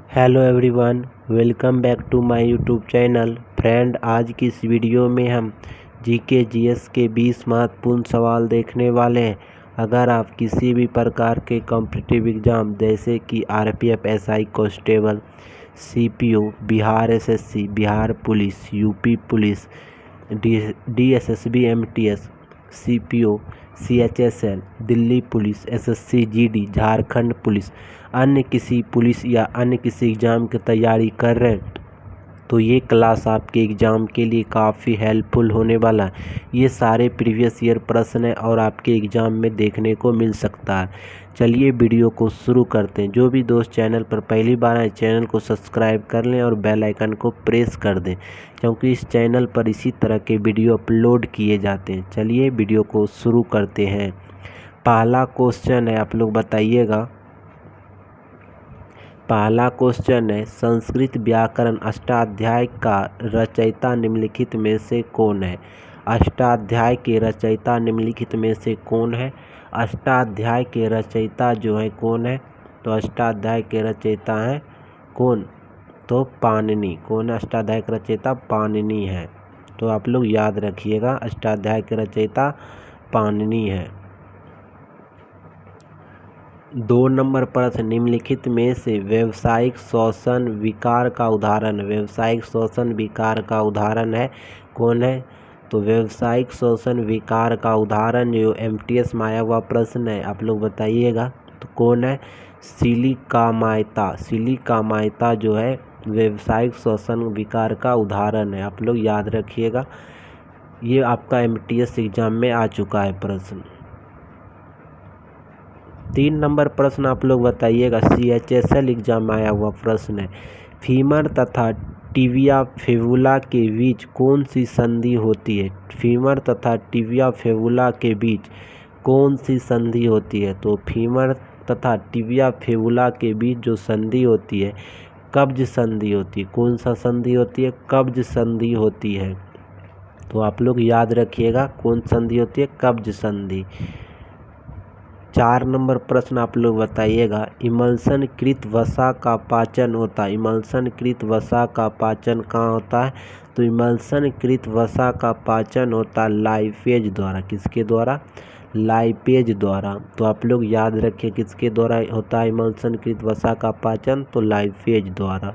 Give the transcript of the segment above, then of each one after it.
Hello everyone, welcome back to my YouTube channel. Friend, आज की इस वीडियो में हम जीके जीएस के 20 महत्वपूर्ण सवाल देखने वाले हैं। अगर आप किसी भी प्रकार के कॉम्पिटिटिव एग्ज़ाम जैसे कि RPF, SI constable, CPO, Bihar SSC, Bihar police, UP police, DSSB, MTS, CPO, CHSL, Delhi police, SSC GD, Jharkhand police, अन्य किसी पुलिस या अन्य किसी एग्ज़ाम की तैयारी कर रहे हैं तो ये क्लास आपके एग्ज़ाम के लिए काफ़ी हेल्पफुल होने वाला है। ये सारे प्रीवियस ईयर प्रश्न हैं और आपके एग्ज़ाम में देखने को मिल सकता है। चलिए वीडियो को शुरू करते हैं। जो भी दोस्त चैनल पर पहली बार आए, चैनल को सब्सक्राइब कर लें और बेल आइकन को प्रेस कर दें, क्योंकि इस चैनल पर इसी तरह के वीडियो अपलोड किए जाते हैं। चलिए वीडियो को शुरू करते हैं। पहला क्वेश्चन है, आप लोग बताइएगा। पहला क्वेश्चन है, संस्कृत व्याकरण अष्टाध्याय का रचयिता निम्नलिखित में से कौन है? अष्टाध्याय के रचयिता निम्नलिखित में से कौन है? अष्टाध्याय के रचयिता जो है कौन है? तो अष्टाध्याय के रचयिता हैं कौन? तो पाणिनि। कौन है अष्टाध्याय के रचयिता? पाणिनि है। तो आप लोग याद रखिएगा, अष्टाध्याय के रचयिता पाणिनि है। 2 नंबर प्रश्न, निम्नलिखित में से व्यावसायिक शोषण विकार का उदाहरण, व्यावसायिक शोषण विकार का उदाहरण है कौन है? तो व्यावसायिक शोषण विकार का उदाहरण जो एमटीएस में आया हुआ प्रश्न है, आप लोग बताइएगा। तो कौन है? सिलिकामाइता। सिलिकामाइता जो है व्यावसायिक शोषण विकार का उदाहरण है। आप लोग याद रखिएगा, ये आपका एमटीएस एग्जाम में आ चुका है प्रश्न। 3 नंबर प्रश्न आप लोग बताइएगा, सीएचएसएल एग्जाम में आया हुआ प्रश्न है। फीमर तथा टिबिया फिबुला के बीच कौन सी संधि होती है? फीमर तथा टिबिया फिबुला के बीच कौन सी संधि होती है? तो फीमर तथा टिबिया फिबुला के बीच जो संधि होती है, कब्ज संधि होती है। कौन सा संधि होती है? कब्ज संधि होती है। तो आप लोग याद रखिएगा, कौन संधि होती है? कब्ज संधि। 4 नंबर प्रश्न आप लोग बताइएगा, इमल्सन कृत वसा का पाचन होता है। इमल्सन कृत वसा का पाचन कहाँ होता है? तो इमल्सन कृत वसा का पाचन होता है लाइपेज द्वारा। किसके द्वारा? लाइपेज द्वारा। तो आप लोग याद रखिए, किसके द्वारा होता है इमल्सन कृत वसा का पाचन? तो लाइपेज द्वारा।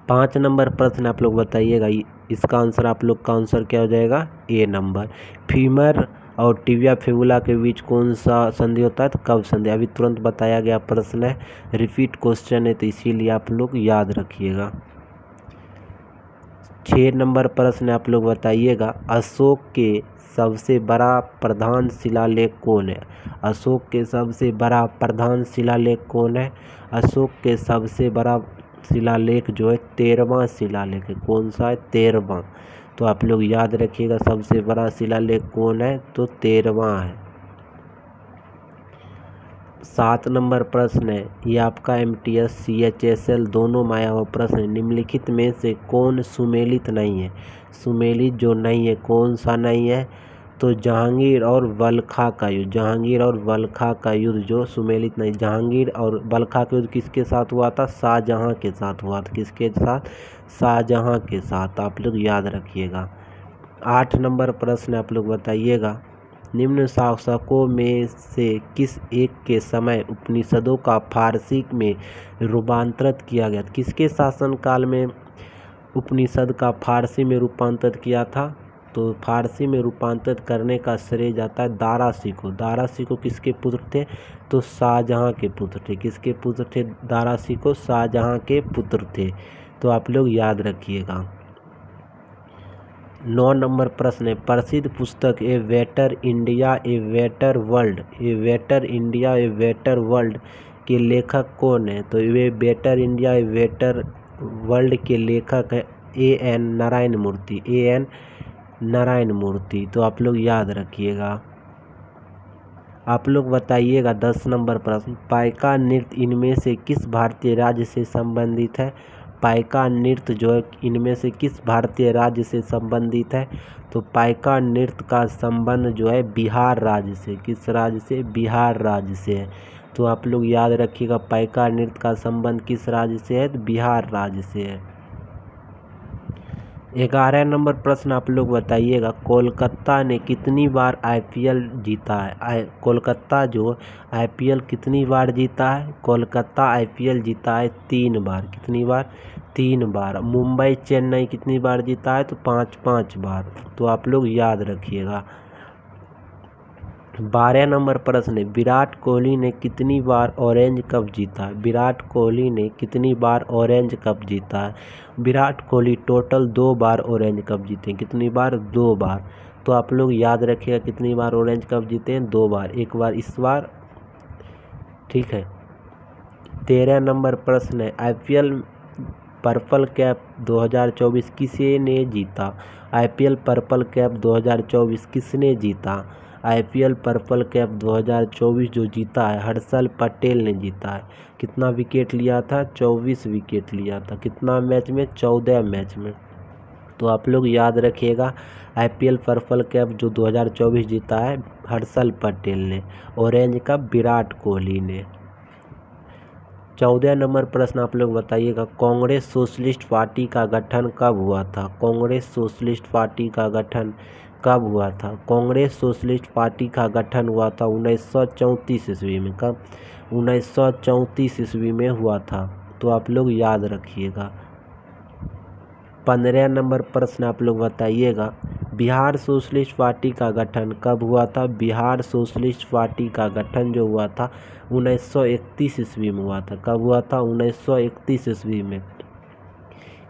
5 नंबर प्रश्न आप लोग बताइएगा, इसका आंसर आप लोग का आंसर क्या हो जाएगा? ए नंबर। फीमर और टिबिया फिबुला के बीच कौन सा संधि होता है? तो कब्ज संधि। अभी तुरंत बताया गया प्रश्न है, रिपीट क्वेश्चन है, तो इसीलिए आप लोग याद रखिएगा। 6 नंबर प्रश्न आप लोग बताइएगा, अशोक के सबसे बड़ा प्रधान शिलालेख कौन है? अशोक के सबसे बड़ा प्रधान शिलालेख कौन है? अशोक के सबसे बड़ा शिलालेख जो है 13वां शिलालेख है। कौन सा है? 13वां। तो आप लोग याद रखिएगा, सबसे बड़ा शिलालेख कौन है? तो 13वां है। 7 नंबर प्रश्न है, ये आपका एमटीएस सीएचएसएल दोनों में आया हुआ प्रश्न है। निम्नलिखित में से कौन सुमेलित नहीं है? सुमेलित जो नहीं है, कौन सा नहीं है? तो जहांगीर और बलखा का युद्ध। जहांगीर और बलखा का युद्ध जो सुमेलित नहीं। जहांगीर और बलखा का युद्ध किसके साथ हुआ था? शाहजहां के साथ हुआ था। किसके साथ? शाहजहां के साथ। आप लोग याद रखिएगा। 8 नंबर प्रश्न आप लोग बताइएगा, निम्न शासकों में से किस एक के समय उपनिषदों का फारसी में रूपांतरित किया गया? किसके शासनकाल में उपनिषद का फारसी में रूपांतरित किया था? तो फारसी में रूपांतरित करने का श्रेय जाता है दारा शिकोह। दारा शिकोह किसके पुत्र थे? तो शाहजहां के पुत्र थे। किसके पुत्र थे दारा शिकोह? शाहजहां के पुत्र थे। तो आप लोग याद रखिएगा। 9 नंबर प्रश्न है, प्रसिद्ध पुस्तक a better India a better world, a better India a better world के लेखक कौन है? तो ये better India a better world के लेखक है एन नारायण मूर्ति। एन नारायण मूर्ति। तो आप लोग याद रखिएगा। आप लोग बताइएगा 10 नंबर प्रश्न, पाइका नृत्य इनमें से किस भारतीय राज्य से संबंधित है? पाइका नृत्य जो है इनमें से किस भारतीय राज्य से संबंधित है? तो पाइका नृत्य का संबंध जो है बिहार राज्य से। किस राज्य से? बिहार राज्य से है। तो आप लोग याद रखिएगा पाइका नृत्य का संबंध किस राज्य से है, तो बिहार राज्य से है। 11 नंबर प्रश्न आप लोग बताइएगा, कोलकाता ने कितनी बार आईपीएल जीता है। कोलकाता जो आईपीएल कितनी बार जीता है, कोलकाता आईपीएल जीता है 3 बार। कितनी बार, 3 बार। मुंबई चेन्नई कितनी बार जीता है, तो 5 बार। तो आप लोग याद रखिएगा। 12 नंबर प्रश्न है, विराट कोहली ने कितनी बार ऑरेंज कप जीता है। विराट कोहली ने कितनी बार ऑरेंज कप जीता है। विराट कोहली टोटल 2 बार ऑरेंज कप जीते हैं। कितनी बार, 2 बार। तो आप लोग याद रखिएगा कितनी बार ऑरेंज कप जीते हैं, 2 बार। एक बार इस बार, ठीक है। 13 नंबर प्रश्न है, आईपीएल पर्पल कैप 2024 किसे ने जीता। आईपीएल पर्पल कैप 2024 किसने जीता। आईपीएल पर्पल कैप 2024 जो जीता है, हर्षल पटेल ने जीता है। कितना विकेट लिया था, 24 विकेट लिया था। कितना मैच में, 14 मैच में। तो आप लोग याद रखिएगा आईपीएल पर्पल कैप जो 2024 जीता है हर्षल पटेल ने, ऑरेंज कप विराट कोहली ने। 14 नंबर प्रश्न आप लोग बताइएगा, कांग्रेस सोशलिस्ट पार्टी का गठन कब हुआ था। कांग्रेस सोशलिस्ट पार्टी का गठन कब हुआ था। कांग्रेस सोशलिस्ट पार्टी का गठन हुआ था 1934 ईस्वी में। कब, 1934 ईस्वी में हुआ था। तो आप लोग याद रखिएगा। 15 नंबर प्रश्न आप लोग बताइएगा, बिहार सोशलिस्ट पार्टी का गठन कब हुआ था। बिहार सोशलिस्ट पार्टी का गठन जो हुआ था 1931 ईस्वी में हुआ था। कब हुआ था, 1931 ईस्वी में।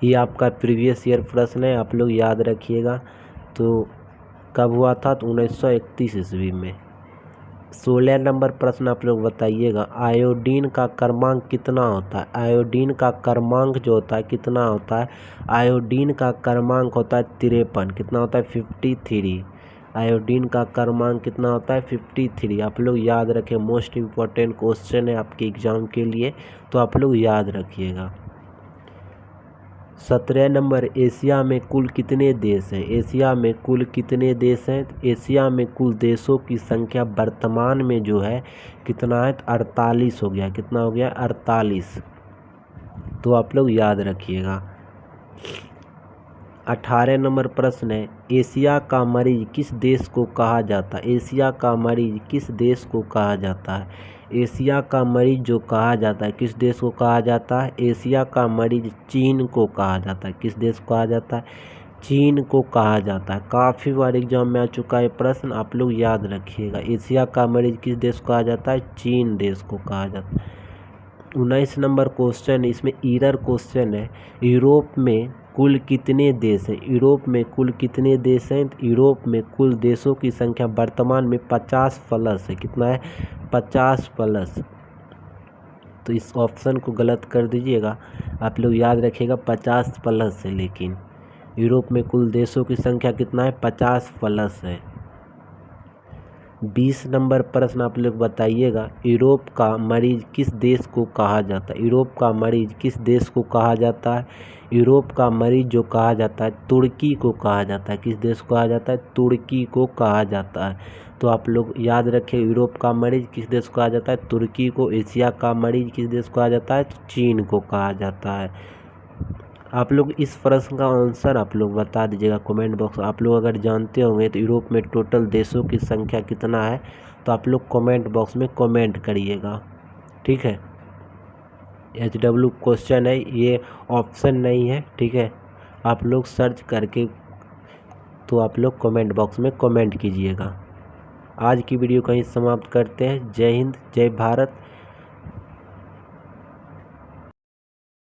ये आपका प्रीवियस ईयर प्रश्न है, आप लोग याद रखिएगा। तो कब हुआ था, तो 1931 ईस्वी में। 16 नंबर प्रश्न आप लोग बताइएगा, आयोडीन का क्रमांक कितना होता है। आयोडीन का क्रमांक जो होता है कितना होता है। आयोडीन का क्रमांक होता है 53। कितना होता है, 53। आयोडीन का क्रमांक कितना होता है, 53। आप लोग याद रखें, मोस्ट इम्पोर्टेंट क्वेश्चन है आपके एग्जाम के लिए, तो आप लोग याद रखिएगा। 17 नंबर, एशिया में कुल कितने देश हैं। एशिया में कुल कितने देश हैं। एशिया में कुल देशों की संख्या वर्तमान में जो है कितना है, 48 हो गया। कितना हो गया, 48। तो आप लोग याद रखिएगा। 18 नंबर प्रश्न है, एशिया का मरीज किस देश को कहा जाता है। एशिया का मरीज किस देश को कहा जाता है। एशिया का मरीज जो कहा जाता है किस देश को कहा जाता है। एशिया का मरीज चीन को कहा जाता है। किस देश को कहा जाता है, चीन को कहा जाता है। काफ़ी बार एग्जाम में आ चुका है प्रश्न, आप लोग याद रखिएगा। एशिया का मरीज किस देश को कहा जाता है, चीन देश को कहा जाता है। 19 नंबर क्वेश्चन, इसमें ईरर क्वेश्चन है, यूरोप में कुल कितने देश हैं। यूरोप में कुल कितने देश हैं। यूरोप में कुल देशों की संख्या वर्तमान में 50+ है। कितना है, 50+। तो इस ऑप्शन को गलत कर दीजिएगा, आप लोग याद रखिएगा 50+ है। लेकिन यूरोप में कुल देशों की संख्या कितना है, 50+ है। 20 नंबर प्रश्न आप लोग बताइएगा, यूरोप का मरीज किस देश को कहा जाता है। यूरोप का मरीज किस देश को कहा जाता है। यूरोप का मरीज जो कहा जाता है तुर्की को कहा जाता है। किस देश को कहा जाता है, तुर्की को कहा जाता है। तो आप लोग याद रखें, यूरोप का मरीज किस देश को कहा जाता है, तुर्की को। एशिया का मरीज किस देश को कहा जाता है, चीन को कहा जाता है। आप लोग इस प्रश्न का आंसर आप लोग बता दीजिएगा कमेंट बॉक्स। आप लोग अगर जानते होंगे तो यूरोप में टोटल देशों की संख्या कितना है, तो आप लोग कमेंट बॉक्स में कमेंट करिएगा, ठीक है। HW क्वेश्चन है, ये ऑप्शन नहीं है, ठीक है। आप लोग सर्च करके तो आप लोग कमेंट बॉक्स में कमेंट कीजिएगा। आज की वीडियो कहीं समाप्त करते हैं। जय हिंद, जय भारत।